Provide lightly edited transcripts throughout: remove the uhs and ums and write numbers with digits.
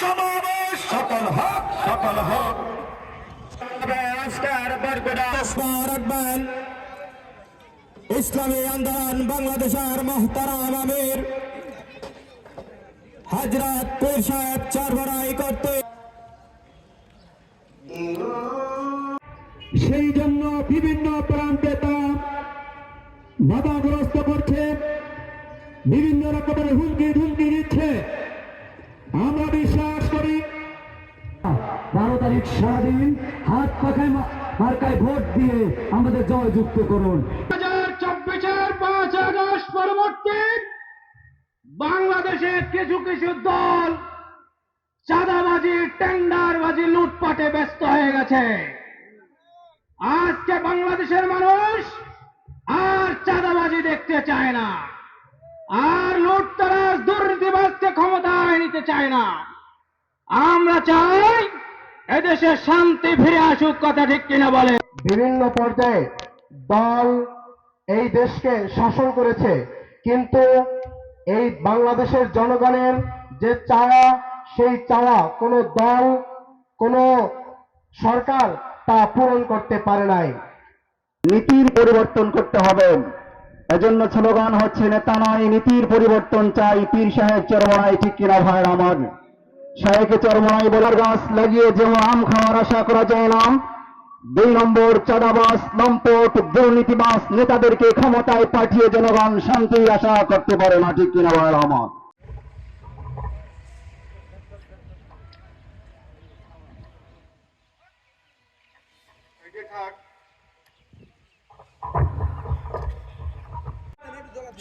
সমাবেশ সফল হোক সফল হোক। রাখবেন ইসলামী আন্দোলন বাংলাদেশের মোহতারাম আমির হযরত পীর সাহেব চারবাড়াই করতে, সেই জন্য বিভিন্ন প্রান্তে তা বাধাগ্রস্ত করছে, বিভিন্ন রকমের হুমকি ধুমকি দিচ্ছে। আমরা বিশ্বাস করি 12 তারিখ সারাদিন হাত পাখায় মার্কায় ভোট দিয়ে আমাদের জয়যুক্ত করুন। 2024-এর 5 আগস্ট পরবর্তী বাংলাদেশে কিছু কিছু দল চাঁদাবাজি, টেন্ডারবাজি, লুটপাটে ব্যস্ত হয়ে গেছে। আজকে বাংলাদেশের মানুষ আর চাঁদাবাজি দেখতে চায় না, আর লুটতরাজ দুর্নীতিবাজকে ক্ষমতায় নিতে চায় না। আমরা চাই এদেশে শান্তি ফিরে আসুক, কথা ঠিক কিনা বলে। বিভিন্ন পর্যায়ে দল এই দেশকে শাসন করেছে, কিন্তু এই বাংলাদেশের জনগণের যে চাওয়া, সেই চাওয়া কোনো দল, কোনো সরকার তা পূরণ করতে পারে নাই। নীতির পরিবর্তন করতে হবে। এজন্য স্লোগান হচ্ছে নেতা নয় নীতির পরিবর্তন চাই। পীর সাহেব চরমনাই, ঠিক কিনা ভাইয়ের আমার? সাহেবকে চরমনাই বলার গাছ লাগিয়ে যেমন আম খাওয়ার আশা করা যায় না, 2 নম্বর চাঁদাবাজ, লম্পট, দুর্নীতিবাজ নেতাদেরকে ক্ষমতায় পাঠিয়ে জনগণ শান্তির আশা করতে পারে না, ঠিক কিনা ভাইয়ের আমার?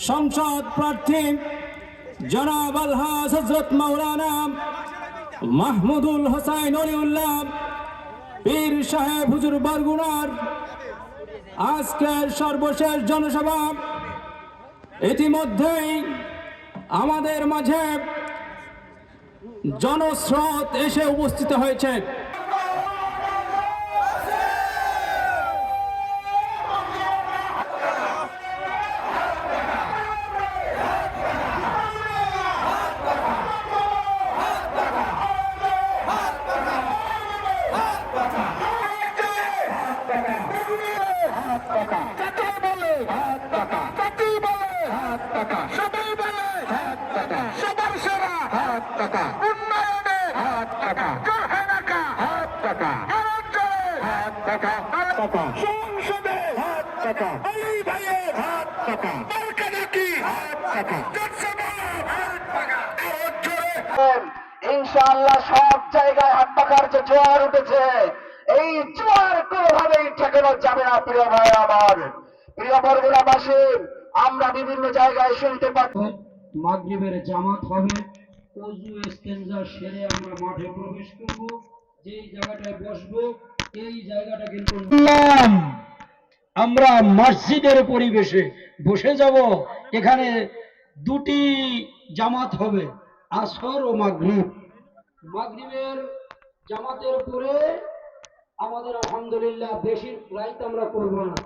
সংসদ প্রার্থী জনাব আলহাজ হযরত মাওলানা মাহমুদুল হোসাইন অলিউল্লাহ পীর সাহেব হুজুর বরগুনার আজকের সর্বশেষ জনসভা। ইতিমধ্যেই আমাদের মাঝে জনস্রোত এসে উপস্থিত হয়েছে। ইনশাআল্লাহ সব জায়গায় হাত পাকার যে জোয়ার উঠেছে, এই জোয়ার কোনোভাবেই ঠেকানো যাবে না। প্রিয় ভাই আমার, প্রিয় বরগুনাবাসী, আমরা বিভিন্ন জায়গায় শুনতে পাচ্ছি মাগরিবের জামাত হবে, ওযু ইস্তেনজা সেরে আমরা মাঠে প্রবেশ করব, যেই জায়গাটায় বসবো এই জায়গাটা কিন্তু আমরা মসজিদের পরিবেশে বসে যাব। এখানে 2টি জামাত হবে, আসর ও মাগরিব। মাগরিবের জামাতের পরে আমাদের আলহামদুলিল্লাহ বেশি রাইত আমরা করব না।